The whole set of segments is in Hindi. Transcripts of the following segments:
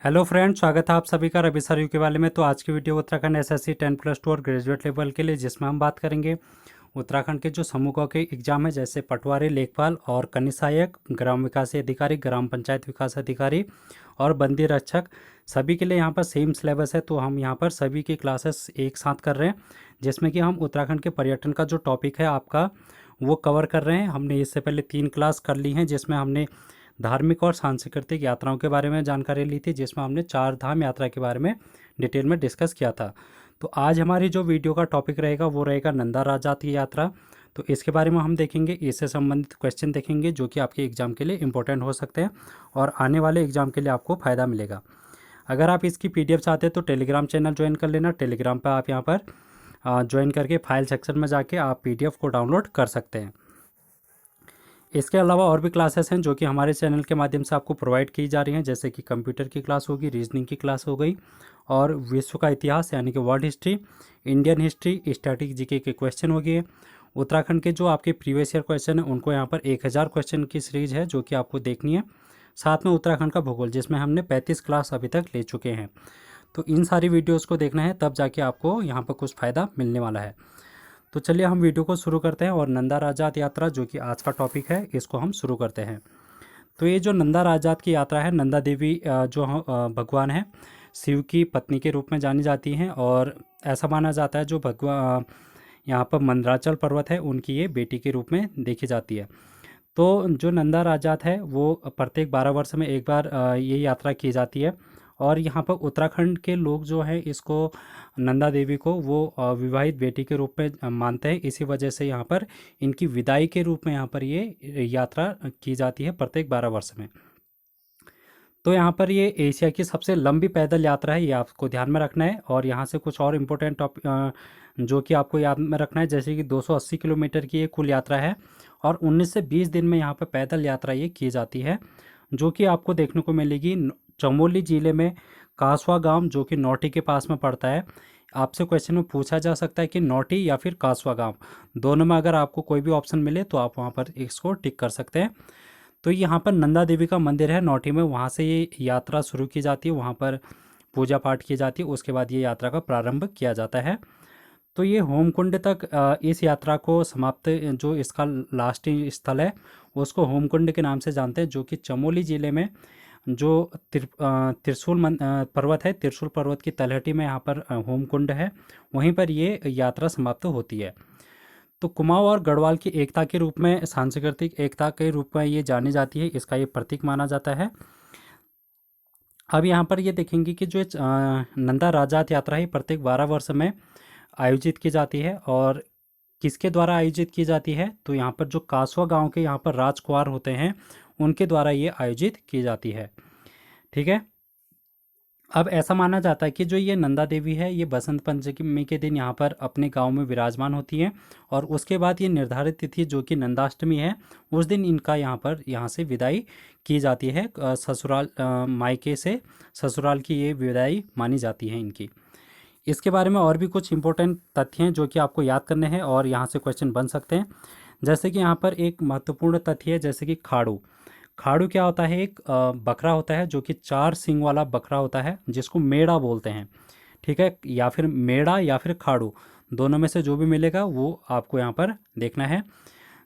हेलो फ्रेंड, स्वागत है आप सभी का रवि सर यूके वाले में। तो आज की वीडियो उत्तराखंड एसएससी 10+2 और ग्रेजुएट लेवल के लिए, जिसमें हम बात करेंगे उत्तराखंड के जो समूहों के एग्जाम है, जैसे पटवारी, लेखपाल और कनीय सहायक, ग्राम विकास अधिकारी, ग्राम पंचायत विकास अधिकारी और बंदी रक्षक। सभी के लिए यहाँ पर सेम सिलेबस है। तो हम यहाँ पर सभी की क्लासेस एक साथ कर रहे हैं, जिसमें कि हम उत्तराखंड के पर्यटन का जो टॉपिक है आपका, वो कवर कर रहे हैं। हमने इससे पहले 3 क्लास कर ली हैं, जिसमें हमने धार्मिक और सांस्कृतिक यात्राओं के बारे में जानकारी ली थी, जिसमें हमने 4 धाम यात्रा के बारे में डिटेल में डिस्कस किया था। तो आज हमारी जो वीडियो का टॉपिक रहेगा वो रहेगा नंदा राजात की यात्रा। तो इसके बारे में हम देखेंगे, इससे संबंधित क्वेश्चन देखेंगे जो कि आपके एग्जाम के लिए इंपॉर्टेंट हो सकते हैं और आने वाले एग्जाम के लिए आपको फ़ायदा मिलेगा। अगर आप इसकी पीडीएफ चाहते हैं तो टेलीग्राम चैनल ज्वाइन कर लेना। टेलीग्राम पर आप यहाँ पर ज्वाइन करके फाइल सेक्शन में जाके आप पीडीएफ को डाउनलोड कर सकते हैं। इसके अलावा और भी क्लासेस हैं जो कि हमारे चैनल के माध्यम से आपको प्रोवाइड की जा रही हैं, जैसे कि कंप्यूटर की क्लास होगी, रीजनिंग की क्लास हो गई और विश्व का इतिहास यानी कि world history, Indian history, static GK के क्वेश्चन हो गए। उत्तराखंड के जो आपके प्रीवियस ईयर क्वेश्चन हैं उनको यहाँ पर 1000 क्वेश्चन की सीरीज है जो कि आपको देखनी है। साथ में उत्तराखंड का भूगोल, जिसमें हमने 35 क्लास अभी तक ले चुके हैं। तो इन सारी वीडियोज़ को देखना है, तब जाके आपको यहाँ पर कुछ फ़ायदा मिलने वाला है। तो चलिए हम वीडियो को शुरू करते हैं और नंदा राजात यात्रा, जो कि आज का टॉपिक है, इसको हम शुरू करते हैं। तो ये जो नंदा राजात की यात्रा है, नंदा देवी जो भगवान है, शिव की पत्नी के रूप में जानी जाती हैं और ऐसा माना जाता है जो भगवान यहाँ पर मंदराचल पर्वत है, उनकी ये बेटी के रूप में देखी जाती है। तो जो नंदा राजात है वो प्रत्येक 12 वर्ष में एक बार ये यात्रा की जाती है। और यहाँ पर उत्तराखंड के लोग जो हैं इसको, नंदा देवी को, वो विवाहित बेटी के रूप में मानते हैं। इसी वजह से यहाँ पर इनकी विदाई के रूप में यहाँ पर ये यात्रा की जाती है प्रत्येक 12 वर्ष में। तो यहाँ पर ये एशिया की सबसे लंबी पैदल यात्रा है, ये आपको ध्यान में रखना है। और यहाँ से कुछ और इम्पोर्टेंट टॉपिक जो कि आपको याद में रखना है, जैसे कि 280 किलोमीटर की ये कुल यात्रा है और 19 से 20 दिन में यहाँ पर पैदल यात्रा ये की जाती है, जो कि आपको देखने को मिलेगी चमोली ज़िले में कासवा गांव, जो कि नौटी के पास में पड़ता है। आपसे क्वेश्चन में पूछा जा सकता है कि नौटी या फिर कासवा गांव, दोनों में अगर आपको कोई भी ऑप्शन मिले तो आप वहां पर इसको टिक कर सकते हैं। तो यहाँ पर नंदा देवी का मंदिर है नौटी में, वहाँ से ये यात्रा शुरू की जाती है, वहाँ पर पूजा पाठ की जाती है, उसके बाद ये यात्रा का प्रारंभ किया जाता है। तो ये होमकुंड तक इस यात्रा को समाप्त, जो इसका लास्ट स्थल है उसको होमकुंड के नाम से जानते हैं, जो कि चमोली ज़िले में जो पर्वत है, त्रिशूल पर्वत की तलहटी में यहाँ पर होमकुंड है, वहीं पर ये यात्रा समाप्त होती है। तो कुमाऊं और गढ़वाल की एकता के रूप में, सांस्कृतिक एकता के रूप में ये जानी जाती है, इसका ये प्रतीक माना जाता है। अब यहाँ पर ये देखेंगे कि जो नंदा राजात यात्रा है प्रत्येक 12 वर्ष में आयोजित की जाती है। और किसके द्वारा आयोजित की जाती है, तो यहाँ पर जो कासवा गांव के यहाँ पर राजकुमार होते हैं, उनके द्वारा ये आयोजित की जाती है। ठीक है। अब ऐसा माना जाता है कि जो ये नंदा देवी है, ये बसंत पंचमी के दिन यहाँ पर अपने गांव में विराजमान होती हैं और उसके बाद ये निर्धारित तिथि, जो कि नंदाष्टमी है, उस दिन इनका यहाँ से विदाई की जाती है। ससुराल, मायके से ससुराल की ये विदाई मानी जाती है इनकी। इसके बारे में और भी कुछ इंपॉर्टेंट तथ्य हैं जो कि आपको याद करने हैं और यहाँ से क्वेश्चन बन सकते हैं। जैसे कि यहाँ पर एक महत्वपूर्ण तथ्य है, जैसे कि खाड़ू। खाड़ू क्या होता है, एक बकरा होता है जो कि 4 सींग वाला बकरा होता है, जिसको मेढ़ा बोलते हैं। ठीक है, या फिर मेढ़ा या फिर खाड़ू, दोनों में से जो भी मिलेगा वो आपको यहाँ पर देखना है।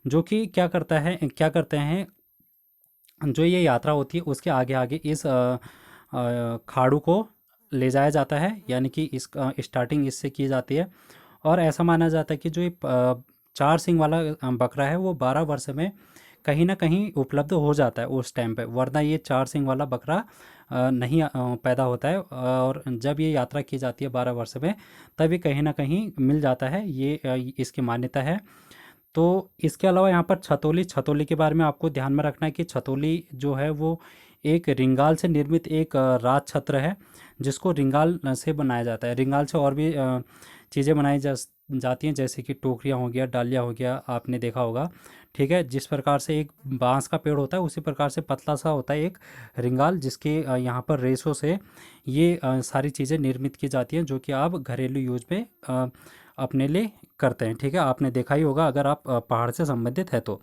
जो कि क्या करते हैं, जो ये यात्रा होती है उसके आगे आगे इस खाड़ू को ले जाया जाता है, यानी कि इस स्टार्टिंग इससे की जाती है। और ऐसा माना जाता है कि जो ये 4 सींग वाला बकरा है वो 12 वर्ष में कहीं ना कहीं उपलब्ध हो जाता है उस टाइम पे, वरना ये 4 सींग वाला बकरा नहीं पैदा होता है। और जब ये यात्रा की जाती है 12 वर्ष में, तब ये कहीं ना कहीं मिल जाता है, ये इसकी मान्यता है। तो इसके अलावा यहाँ पर छतौली, छतौली के बारे में आपको ध्यान में रखना है कि छतौली जो है वो एक रिंगाल से निर्मित एक राज छत्र है, जिसको रिंगाल से बनाया जाता है। रिंगाल से और भी चीज़ें बनाई जाती हैं, जैसे कि टोकरियाँ हो गया, डालिया हो गया, आपने देखा होगा। ठीक है, जिस प्रकार से एक बांस का पेड़ होता है, उसी प्रकार से पतला सा होता है एक रिंगाल, जिसके यहाँ पर रेशों से ये सारी चीज़ें निर्मित की जाती हैं, जो कि आप घरेलू यूज में अपने लिए करते हैं। ठीक है, आपने देखा ही होगा अगर आप पहाड़ से संबंधित है तो।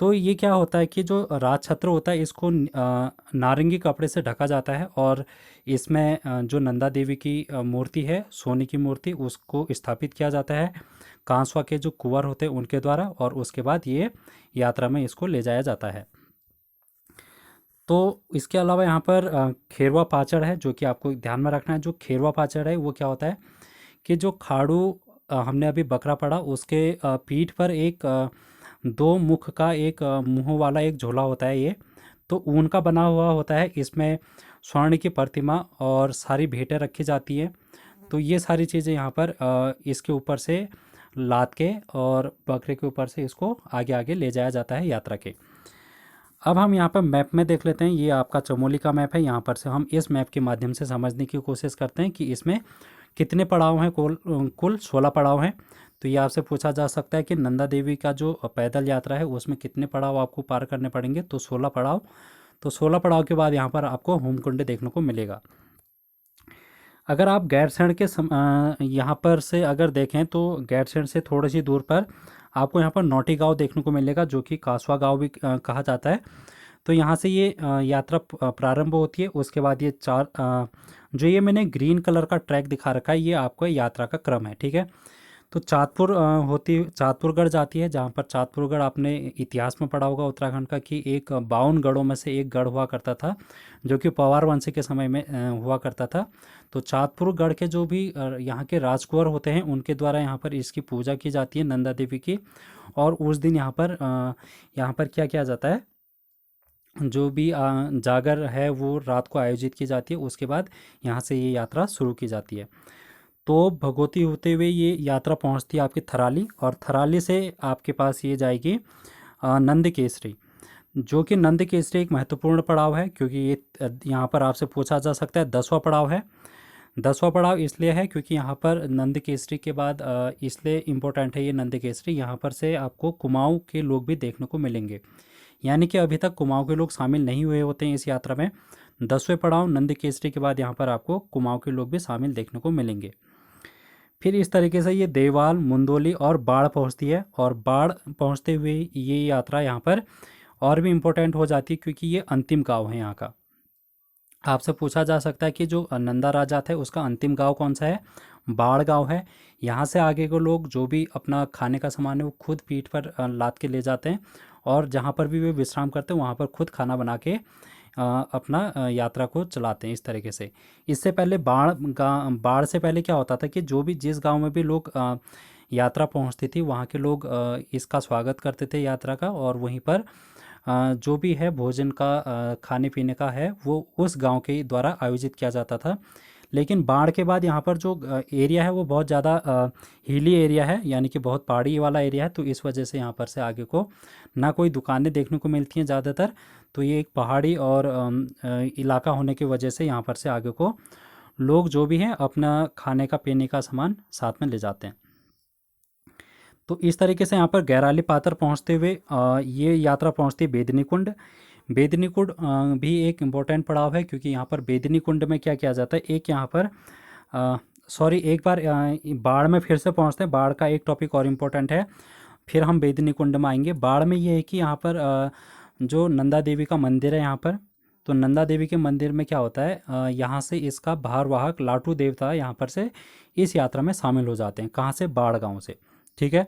तो ये क्या होता है कि जो राजछत्र होता है इसको नारंगी कपड़े से ढका जाता है, और इसमें जो नंदा देवी की मूर्ति है, सोने की मूर्ति, उसको स्थापित किया जाता है कांसवा के जो कुंवर होते हैं उनके द्वारा, और उसके बाद ये यात्रा में इसको ले जाया जाता है। तो इसके अलावा यहाँ पर खेरवा पाचड़ है, जो कि आपको ध्यान में रखना है। जो खेरवा पाचड़ है वो क्या होता है कि जो खाड़ू हमने अभी बकरा पड़ा, उसके पीठ पर एक दो मुख का एक मुंह वाला एक झोला होता है ये, तो ऊन का बना हुआ होता है। इसमें स्वर्ण की प्रतिमा और सारी भेंटें रखी जाती है। तो ये सारी चीज़ें यहाँ पर इसके ऊपर से लाद के और बकरे के ऊपर से इसको आगे आगे ले जाया जाता है यात्रा के। अब हम यहाँ पर मैप में देख लेते हैं। ये आपका चमोली का मैप है। यहाँ पर से हम इस मैप के माध्यम से समझने की कोशिश करते हैं कि इसमें कितने पड़ाव हैं। कुल 16 पड़ाव हैं। तो ये आपसे पूछा जा सकता है कि नंदा देवी का जो पैदल यात्रा है उसमें कितने पड़ाव आपको पार करने पड़ेंगे। तो 16 पड़ाव। तो 16 पड़ाव के बाद यहाँ पर आपको होमकुंड देखने को मिलेगा। अगर आप गैरसैंण के यहाँ पर से अगर देखें तो गैरसैंण से थोड़ी सी दूर पर आपको यहाँ पर नौटी गांव देखने को मिलेगा, जो कि कासवा गांव भी कहा जाता है। तो यहाँ से ये यात्रा प्रारंभ होती है। उसके बाद ये जो ये मैंने ग्रीन कलर का ट्रैक दिखा रखा है, ये आपको यात्रा का क्रम है, ठीक है। तो चाँदपुरगढ़ जाती है, जहाँ पर चाँदपुरगढ़ आपने इतिहास में पढ़ा होगा उत्तराखंड का कि एक 52 गढ़ों में से एक गढ़ हुआ करता था, जो कि पवार वंश के समय में हुआ करता था। तो चाँदपुरगढ़ के जो भी यहाँ के राजकुंवर होते हैं उनके द्वारा यहाँ पर इसकी पूजा की जाती है नंदा देवी की। और उस दिन यहाँ पर क्या किया जाता है, जो भी जागर है वो रात को आयोजित की जाती है। उसके बाद यहाँ से ये यात्रा शुरू की जाती है। तो भगवती होते हुए ये यात्रा पहुँचती है आपकी थराली, और थराली से आपके पास ये जाएगी नंद केसरी, जो कि नंद केसरी एक महत्वपूर्ण पड़ाव है, क्योंकि ये यहाँ पर आपसे पूछा जा सकता है 10वां पड़ाव है। 10वां पड़ाव इसलिए है क्योंकि यहाँ पर नंद केसरी के बाद इसलिए इम्पोर्टेंट है ये नंद केसरी, यहाँ पर से आपको कुमाऊँ के लोग भी देखने को मिलेंगे। यानी कि अभी तक कुमाऊँ के लोग शामिल नहीं हुए होते हैं इस यात्रा में। 10वें पड़ाव नंद केसरी के बाद यहाँ पर आपको कुमाऊँ के लोग भी शामिल देखने को मिलेंगे। फिर इस तरीके से ये देवाल, मुंदोली और बाढ़ पहुँचती है, और बाढ़ पहुँचते हुए ये यात्रा यहाँ पर और भी इम्पोर्टेंट हो जाती है, क्योंकि ये अंतिम गांव है यहाँ का। आपसे पूछा जा सकता है कि जो नंदा राजा थे उसका अंतिम गांव कौन सा है। बाढ़ गांव है। यहाँ से आगे को लोग जो भी अपना खाने का सामान है वो खुद पीठ पर लाद के ले जाते हैं, और जहाँ पर भी वे विश्राम करते हैं वहाँ पर खुद खाना बना के अपना यात्रा को चलाते हैं इस तरीके से। इससे पहले बाढ़ से पहले क्या होता था कि जो भी जिस गांव में भी लोग यात्रा पहुंचती थी वहाँ के लोग इसका स्वागत करते थे यात्रा का, और वहीं पर जो भी है भोजन का खाने पीने का है वो उस गांव के द्वारा आयोजित किया जाता था। लेकिन बाढ़ के बाद यहाँ पर जो एरिया है वो बहुत ज़्यादा हिली एरिया है, यानी कि बहुत पहाड़ी वाला एरिया है। तो इस वजह से यहाँ पर से आगे को ना कोई दुकानें देखने को मिलती हैं ज़्यादातर। तो ये एक पहाड़ी और इलाका होने की वजह से यहाँ पर से आगे को लोग जो भी हैं अपना खाने का पीने का सामान साथ में ले जाते हैं। तो इस तरीके से यहाँ पर गैराली पातर पहुँचते हुए ये यात्रा पहुँचती है बेदनी कुंड। बेदनी कुंड भी एक इम्पोर्टेंट पड़ाव है, क्योंकि यहाँ पर बेदनी कुंड में क्या किया जाता है, एक यहाँ पर एक बार बाढ़ में फिर से पहुँचते हैं। बाढ़ का एक टॉपिक और इम्पोर्टेंट है, फिर हम बेदनी कुंड में आएंगे। बाढ़ में ये है कि यहाँ पर जो नंदा देवी का मंदिर है यहाँ पर, तो नंदा देवी के मंदिर में क्या होता है, यहाँ से इसका भारवाहक लाटू देवता यहाँ पर से इस यात्रा में शामिल हो जाते हैं। कहाँ से? बाढ़ गाँव से, ठीक है।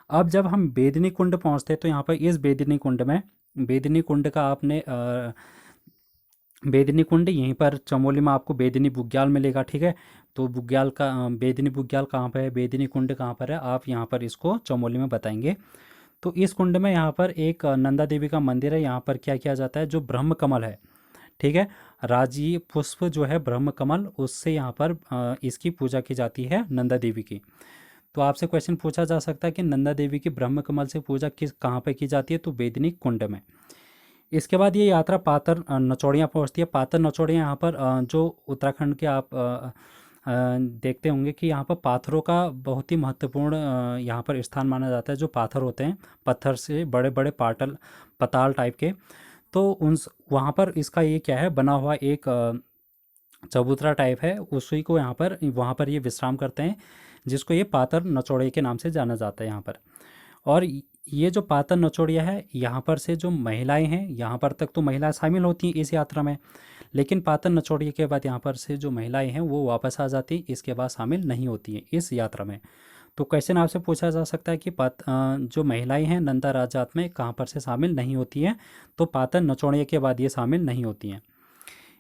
अब जब हम बेदनी कुंड पहुँचते हैं तो यहाँ पर इस बेदनी कुंड में, बेदनी कुंड का आपने बेदनी कुंड यहीं पर चमोली में आपको बेदनी बुग्याल मिलेगा, ठीक है। तो बुग्याल का बेदनी बुग्याल कहाँ पर है, बेदनी कुंड कहाँ पर है, आप यहाँ पर इसको चमोली में बताएंगे। तो इस कुंड में यहाँ पर एक नंदा देवी का मंदिर है। यहाँ पर क्या किया जाता है, जो ब्रह्म कमल है, ठीक है, राजी पुष्प जो है ब्रह्म कमल, उससे यहाँ पर इसकी पूजा की जाती है नंदा देवी की। तो आपसे क्वेश्चन पूछा जा सकता है कि नंदा देवी की ब्रह्म कमल से पूजा कहाँ पे की जाती है, तो बेदनी कुंड में। इसके बाद ये यात्रा पातर नचौड़ियाँ पहुँचती है। पातर नचौड़ियाँ यहाँ पर जो उत्तराखंड के आप देखते होंगे कि यहाँ पर पाथरों का बहुत ही महत्वपूर्ण यहाँ पर स्थान माना जाता है। जो पाथर होते हैं, पत्थर से बड़े बड़े पताल टाइप के, तो वहाँ पर इसका ये क्या है, बना हुआ एक चबूतरा टाइप है, उसी को यहाँ पर वहाँ पर ये विश्राम करते हैं, जिसको ये पातर नचौड़े के नाम से जाना जाता है यहाँ पर। और ये जो पातन नचोड़िया है, यहाँ पर से जो महिलाएं हैं, यहाँ पर तक तो महिलाएं शामिल होती हैं इस यात्रा में, लेकिन पातन नचोड़िया के बाद यहाँ पर से जो महिलाएं हैं वो वापस आ जाती हैं, इसके बाद शामिल नहीं होती हैं इस यात्रा में। तो क्वेश्चन आपसे पूछा जा सकता है कि जो महिलाएं हैं नंदा राजात में कहाँ पर से शामिल नहीं होती हैं, तो पातन नचोड़िया के बाद ये शामिल नहीं होती हैं।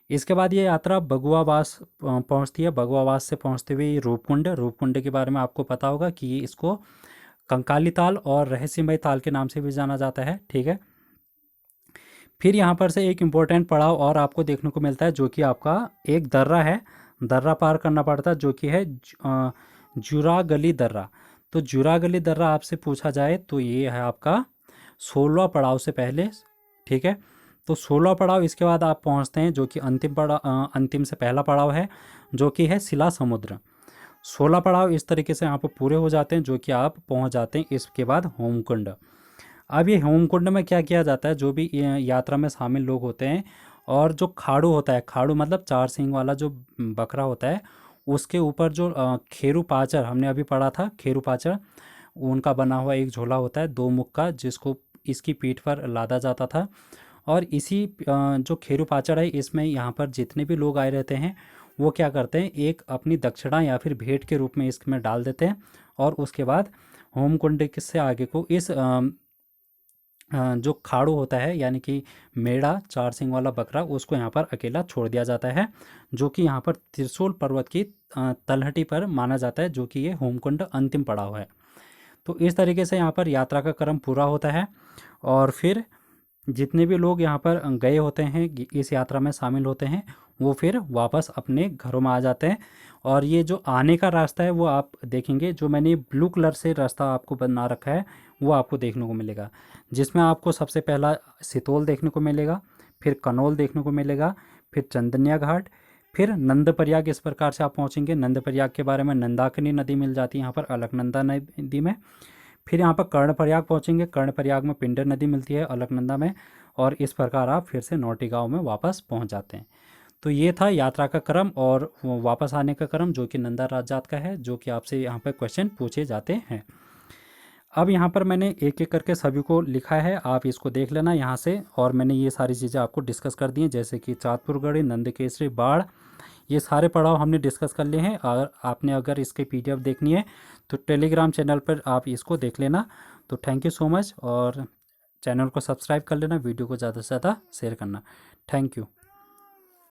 इसके बाद ये यात्रा बगुआवास पहुंचती है। बगुआवास से पहुंचते हुए ये रूपकुंड, रूपकुंड के बारे में आपको पता होगा कि ये इसको कंकाली ताल और रहस्यमय ताल के नाम से भी जाना जाता है, ठीक है। फिर यहाँ पर से एक इम्पोर्टेंट पड़ाव और आपको देखने को मिलता है, जो कि आपका एक दर्रा है, दर्रा पार करना पड़ता है, जो कि है जुरागली दर्रा। तो जुरागली दर्रा आपसे पूछा जाए तो ये है आपका 16 पड़ाव से पहले, ठीक है। तो 16 पड़ाव इसके बाद आप पहुँचते हैं, जो कि अंतिम से पहला पड़ाव है, जो कि है शिला समुद्र। 16 पड़ाव इस तरीके से यहाँ पर पूरे हो जाते हैं, जो कि आप पहुँच जाते हैं इसके बाद होमकुंड। अब ये होमकुंड में क्या किया जाता है, जो भी यात्रा में शामिल लोग होते हैं, और जो खाड़ू होता है, खाड़ू मतलब 4 सींग वाला जो बकरा होता है, उसके ऊपर जो खेरू पाचर हमने अभी पढ़ा था, खेरू पाचर उनका बना हुआ एक झोला होता है 2 मुख का, जिसको इसकी पीठ पर लादा जाता था। और इसी जो खेरू पाचड़ है, इसमें यहाँ पर जितने भी लोग आए रहते हैं वो क्या करते हैं, एक अपनी दक्षिणा या फिर भेंट के रूप में इसमें डाल देते हैं, और उसके बाद होमकुंड से आगे को इस जो खाड़ू होता है, यानी कि मेढ़ा 4 सींग वाला बकरा, उसको यहाँ पर अकेला छोड़ दिया जाता है, जो कि यहाँ पर त्रिशूल पर्वत की तलहटी पर माना जाता है, जो कि ये होमकुंड अंतिम पड़ाव है। तो इस तरीके से यहाँ पर यात्रा का क्रम पूरा होता है, और फिर जितने भी लोग यहाँ पर गए होते हैं, इस यात्रा में शामिल होते हैं, वो फिर वापस अपने घरों में आ जाते हैं। और ये जो आने का रास्ता है वो आप देखेंगे, जो मैंने ब्लू कलर से रास्ता आपको बना रखा है वो आपको देखने को मिलेगा, जिसमें आपको सबसे पहला सितोल देखने को मिलेगा, फिर कनौल देखने को मिलेगा, फिर चंदनिया घाट, फिर नंदप्रयाग। इस प्रकार से आप पहुँचेंगे। नंदप्रयाग के बारे में नंदाकिनी नदी मिल जाती है यहाँ पर अलकनंदा नदी में। फिर यहाँ पर कर्णप्रयाग पहुँचेंगे। कर्णप्रयाग में पिंडर नदी मिलती है अलकनंदा में, और इस प्रकार आप फिर से नौटी गाँव में वापस पहुँच जाते हैं। तो ये था यात्रा का क्रम और वापस आने का क्रम, जो कि नंदा राजात का है, जो कि आपसे यहाँ पर क्वेश्चन पूछे जाते हैं। अब यहाँ पर मैंने एक एक करके सभी को लिखा है, आप इसको देख लेना यहाँ से। और मैंने ये सारी चीज़ें आपको डिस्कस कर दी हैं, जैसे कि चाँदपुरगढ़ी, नंदकेसरी, बाढ़, ये सारे पड़ाव हमने डिस्कस कर लिए हैं। अगर आपने इसके PDF देखनी है तो टेलीग्राम चैनल पर आप इसको देख लेना। तो थैंक यू सो मच, और चैनल को सब्सक्राइब कर लेना, वीडियो को ज़्यादा से ज़्यादा शेयर करना। Thank you.